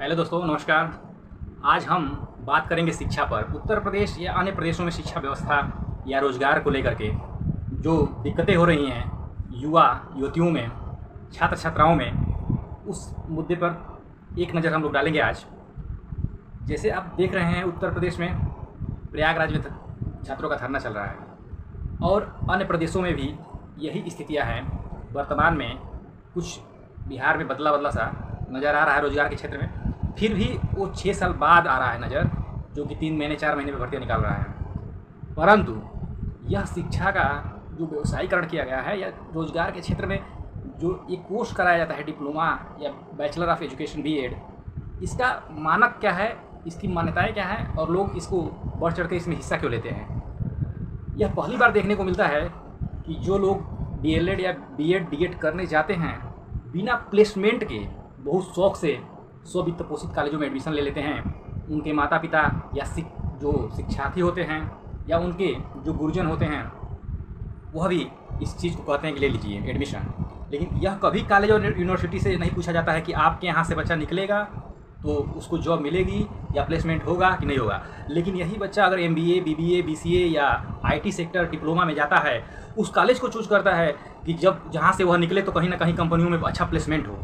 Hello दोस्तों, नमस्कार। आज हम बात करेंगे शिक्षा पर। उत्तर प्रदेश या अन्य प्रदेशों में शिक्षा व्यवस्था या रोज़गार को लेकर के जो दिक्कतें हो रही हैं युवा युवतियों में, छात्र छात्राओं में, उस मुद्दे पर एक नज़र हम लोग डालेंगे आज। जैसे आप देख रहे हैं, उत्तर प्रदेश में प्रयागराज में छात्रों का धरना चल रहा है और अन्य प्रदेशों में भी यही स्थितियां हैं। वर्तमान में कुछ बिहार में बदला सा नज़र आ रहा है रोज़गार के क्षेत्र में, फिर भी वो 6 साल बाद आ रहा है नज़र, जो कि 3 महीने 4 महीने में भर्तियाँ निकाल रहा है। परंतु यह शिक्षा का जो व्यवसायीकरण किया गया है या रोज़गार के क्षेत्र में जो एक कोर्स कराया जाता है, डिप्लोमा या बैचलर ऑफ एजुकेशन बीएड, इसका मानक क्या है, इसकी मान्यताएं क्या हैं और लोग इसको बढ़ चढ़ के इसमें हिस्सा क्यों लेते हैं। यह पहली बार देखने को मिलता है कि जो लोग डीएलएड या बीएड डीएड करने जाते हैं, बिना प्लेसमेंट के बहुत शौक से स्ववित्त पोषित कॉलेजों में एडमिशन ले लेते हैं। उनके माता पिता या जो शिक्षार्थी होते हैं या उनके जो गुरुजन होते हैं, वह भी इस चीज़ को कहते हैं कि ले लीजिए एडमिशन। लेकिन यह कभी कॉलेज और यूनिवर्सिटी से नहीं पूछा जाता है कि आपके यहाँ से बच्चा निकलेगा तो उसको जॉब मिलेगी या प्लेसमेंट होगा कि नहीं होगा। लेकिन यही बच्चा अगर एमबीए, बीबीए, बीसीए या आईटी सेक्टर डिप्लोमा में जाता है, उस कॉलेज को चूज करता है कि जब जहाँ से वह निकले तो कहीं ना कहीं कंपनियों में अच्छा प्लेसमेंट हो।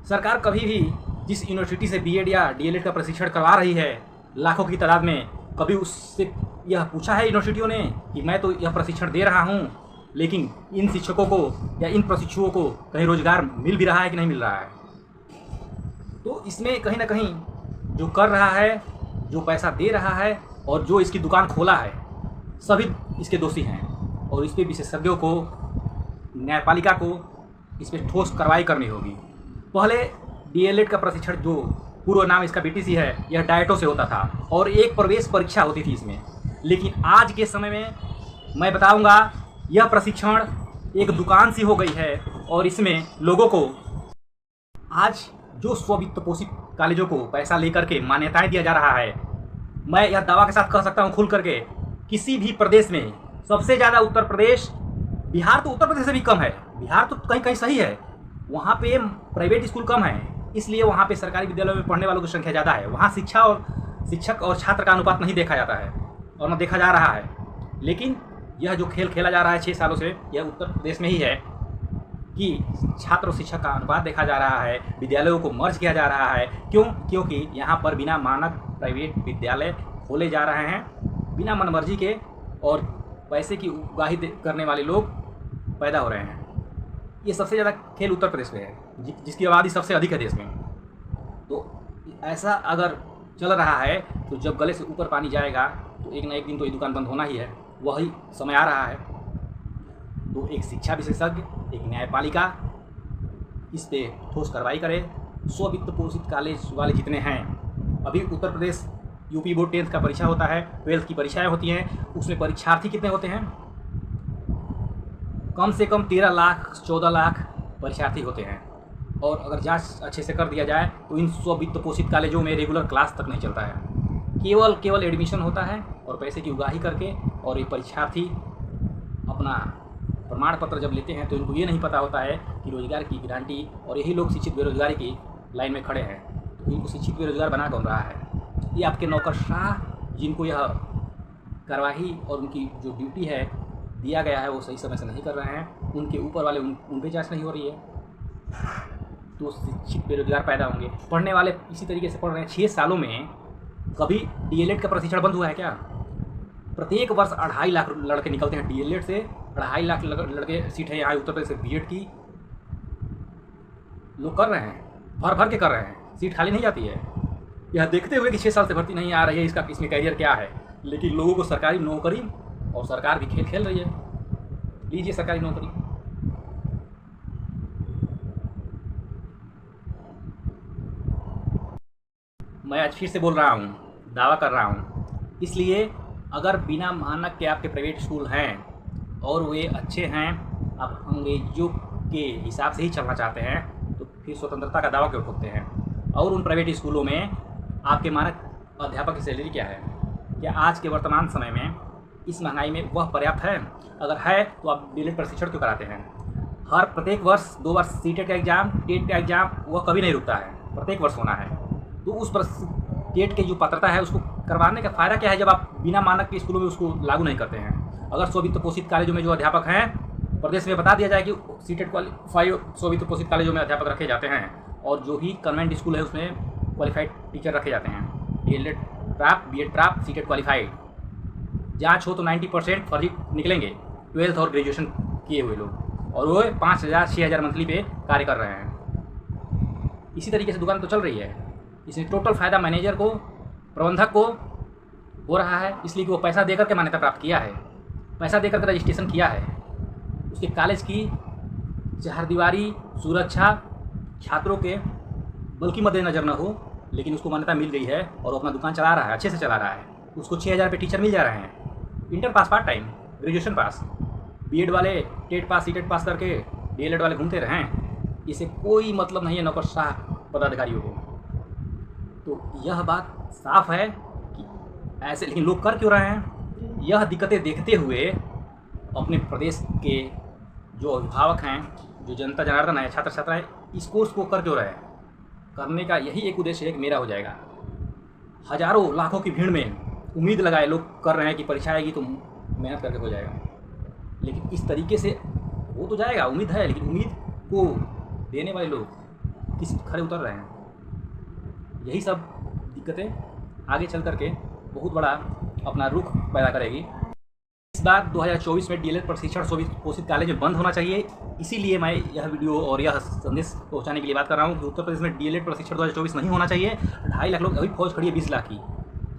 सरकार कभी भी जिस यूनिवर्सिटी से बीएड या डीएलएड का प्रशिक्षण करवा रही है लाखों की तादाद में, कभी उससे यह पूछा है यूनिवर्सिटियों ने कि मैं तो यह प्रशिक्षण दे रहा हूँ, लेकिन इन शिक्षकों को या इन प्रशिक्षुओं को कहीं रोजगार मिल भी रहा है कि नहीं मिल रहा है। तो इसमें कहीं ना कहीं जो कर रहा है, जो पैसा दे रहा है और जो इसकी दुकान खोला है, सभी इसके दोषी हैं और इस पर विशेषज्ञों को, न्यायपालिका को इस पर ठोस कार्रवाई करनी होगी। पहले डीएलएड का प्रशिक्षण, जो पूर्व नाम इसका बीटीसी है, यह डाइटो से होता था और एक प्रवेश परीक्षा होती थी इसमें। लेकिन आज के समय में मैं बताऊंगा, यह प्रशिक्षण एक दुकान सी हो गई है और इसमें लोगों को आज जो स्ववित्त पोषित कॉलेजों को पैसा लेकर के मान्यताएं दिया जा रहा है, मैं यह दावा के साथ कह सकता हूं खुल करके, किसी भी प्रदेश में सबसे ज़्यादा उत्तर प्रदेश, बिहार तो उत्तर प्रदेश से भी कम है, बिहार तो कहीं कहीं सही है, वहाँ पे प्राइवेट स्कूल कम है, इसलिए वहाँ पे सरकारी विद्यालयों में पढ़ने वालों की संख्या ज़्यादा है। वहाँ शिक्षक और छात्र का अनुपात नहीं देखा जाता है और न देखा जा रहा है। लेकिन यह जो खेल खेला जा रहा है 6 सालों से, यह उत्तर प्रदेश में ही है कि छात्र और शिक्षक का अनुपात देखा जा रहा है, विद्यालयों को मर्ज किया जा रहा है। क्यों? क्योंकि यहाँ पर बिना मानक प्राइवेट विद्यालय खोले जा रहे हैं, बिना मनमर्जी के, और पैसे की उगाही करने वाले लोग पैदा हो रहे हैं। ये सबसे ज़्यादा खेल उत्तर प्रदेश में है, जिसकी आबादी सबसे अधिक है देश में। तो ऐसा अगर चल रहा है तो जब गले से ऊपर पानी जाएगा तो एक ना एक दिन तो ये दुकान बंद होना ही है। वही समय आ रहा है। तो एक शिक्षा विशेषज्ञ, एक न्यायपालिका इस पे ठोस कार्रवाई करे। स्ववित्त पोषित कॉलेज वाले जितने हैं, अभी Uttar Pradesh UP board 10th का परीक्षा होता है, 12th की परीक्षाएँ होती हैं, उसमें परीक्षार्थी कितने होते हैं? कम से कम 13 लाख 14 लाख परीक्षार्थी होते हैं। और अगर जांच अच्छे से कर दिया जाए तो इन स्ववित्त पोषित कॉलेजों में रेगुलर क्लास तक नहीं चलता है, केवल एडमिशन होता है और पैसे की उगाही करके। और ये परीक्षार्थी अपना प्रमाण पत्र जब लेते हैं तो इनको ये नहीं पता होता है कि रोजगार की गारंटी, और यही लोग शिक्षित बेरोजगारी की लाइन में खड़े हैं। तो इनको शिक्षित बेरोजगार बना कौन रहा है? ये आपके नौकरशाह, जिनको यह कार्यवाही और उनकी जो ड्यूटी है दिया गया है वो सही समय से नहीं कर रहे हैं, उनके ऊपर वाले उन पर जांच नहीं हो रही है, तो शिक्षित बेरोजगार पैदा होंगे। पढ़ने वाले इसी तरीके से पढ़ रहे हैं। 6 सालों में कभी डीएलएड का प्रशिक्षण बंद हुआ है क्या? प्रत्येक वर्ष 2.5 लाख लड़के निकलते हैं डीएलएड से। 2.5 लाख लड़के सीट है यहाँ उत्तर प्रदेश से बीएड की, लोग कर रहे हैं, भर के कर रहे हैं, सीट खाली नहीं जाती है। यह देखते हुए कि 6 साल से भर्ती नहीं आ रही है, इसमें कैरियर क्या है। लेकिन लोगों को सरकारी नौकरी, और सरकार भी खेल खेल रही है, लीजिए सरकारी नौकरी। मैं आज फिर से बोल रहा हूँ, दावा कर रहा हूँ, इसलिए अगर बिना मानक के आपके प्राइवेट स्कूल हैं और वे अच्छे हैं, आप अंग्रेजों के हिसाब से ही चलना चाहते हैं, तो फिर स्वतंत्रता का दावा क्यों ठोकते हैं? और उन प्राइवेट स्कूलों में आपके मानक अध्यापक की सैलरी क्या है? क्या आज के वर्तमान समय में इस महंगाई में वह पर्याप्त है? अगर है तो आप डीएलएड प्रशिक्षण क्यों कराते हैं? हर प्रत्येक वर्ष 2 वर्ष सीटेट का एग्ज़ाम, टेट का एग्ज़ाम, वह कभी नहीं रुकता है। प्रत्येक वर्ष होना है। तो उस टेट की जो पात्रता है उसको करवाने का फ़ायदा क्या है जब आप बिना मानक के स्कूलों में उसको लागू नहीं करते हैं। अगर स्ववित्त पोषित कॉलेजों में जो अध्यापक हैं, प्रदेश में बता दिया जाए कि सीटेट क्वालिफाइड स्ववित्त पोषित कॉलेजों में अध्यापक रखे जाते हैं और जो ही कन्वेंट स्कूल है उसमें क्वालिफाइड टीचर रखे जाते हैं, DLED प्राप्त, BEd प्राप्त, सीटेट क्वालिफाइड। जाँच हो तो 90% फर्जी निकलेंगे 12th और ग्रेजुएशन किए हुए लोग, और वो 5,000 6,000 मंथली पे कार्य कर रहे हैं। इसी तरीके से दुकान तो चल रही है। इसमें टोटल फ़ायदा मैनेजर को, प्रबंधक को हो रहा है, इसलिए कि वो पैसा देकर के मान्यता प्राप्त किया है, पैसा देकर के रजिस्ट्रेशन किया है। उसके कॉलेज की चारदीवारी सुरक्षा छात्रों के बल्कि मद्देनज़र न हो, लेकिन उसको मान्यता मिल गई है और वो अपना दुकान चला रहा है, अच्छे से चला रहा है। उसको 6,000 पे टीचर मिल जा रहे हैं, inter pass, part time, graduation pass, BEd वाले टेट पास, सीटेट पास करके DLED वाले घूमते रहें। इसे कोई मतलब नहीं है नौकरशाह पदाधिकारियों को। तो यह बात साफ है कि ऐसे, लेकिन लोग कर क्यों रहे हैं? यह दिक्कतें देखते हुए अपने प्रदेश के जो अभिभावक हैं, जो जनता जनार्दन है, छात्र छात्राएं, इस कोर्स को कर क्यों रहे हैं? करने का यही एक उद्देश्य है कि मेरा हो जाएगा। हज़ारों लाखों की भीड़ में उम्मीद लगाए लोग कर रहे हैं कि परीक्षा आएगी तो मेहनत करके हो जाएगा, लेकिन इस तरीके से हो तो जाएगा, उम्मीद है, लेकिन उम्मीद को देने वाले लोग किस खरे उतर रहे हैं? यही सब दिक्कतें आगे चल करके बहुत बड़ा अपना रुख पैदा करेगी। इस बार 2024 में DLED प्रशिक्षण स्ववित्त पोषित कॉलेज में बंद होना चाहिए। इसीलिए मैं यह वीडियो और यह संदेश पहुंचाने के लिए बात कर रहा हूं कि उत्तर प्रदेश में DLED प्रशिक्षण 2024 नहीं होना चाहिए। 2.5 लाख लोग, अभी फौज खड़ी है 20 लाख की।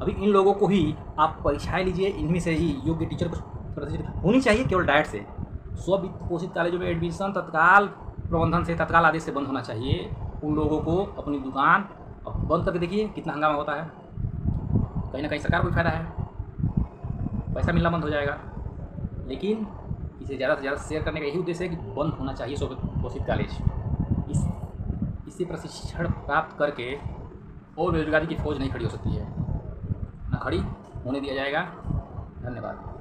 अभी इन लोगों को ही आप परीक्षाएँ लीजिए, इनमें से ही योग्य टीचर को प्रतिष्ठित होनी चाहिए केवल डायट से। स्ववित्त पोषित कॉलेजों में एडमिशन तत्काल प्रबंधन से, तत्काल आदेश से बंद होना चाहिए। उन लोगों को अपनी दुकान अब बंद करके देखिए कितना हंगामा होता है। कहीं ना कहीं सरकार को भी फायदा है, पैसा मिलना बंद हो जाएगा, लेकिन इसे ज़्यादा से ज़्यादा शेयर करने का यही उद्देश्य है कि बंद होना चाहिए स्ववित्त पोषित कॉलेज। इससे प्रशिक्षण प्राप्त करके और बेरोजगारी की फौज नहीं खड़ी हो सकती है, ना खड़ी होने दिया जाएगा। धन्यवाद।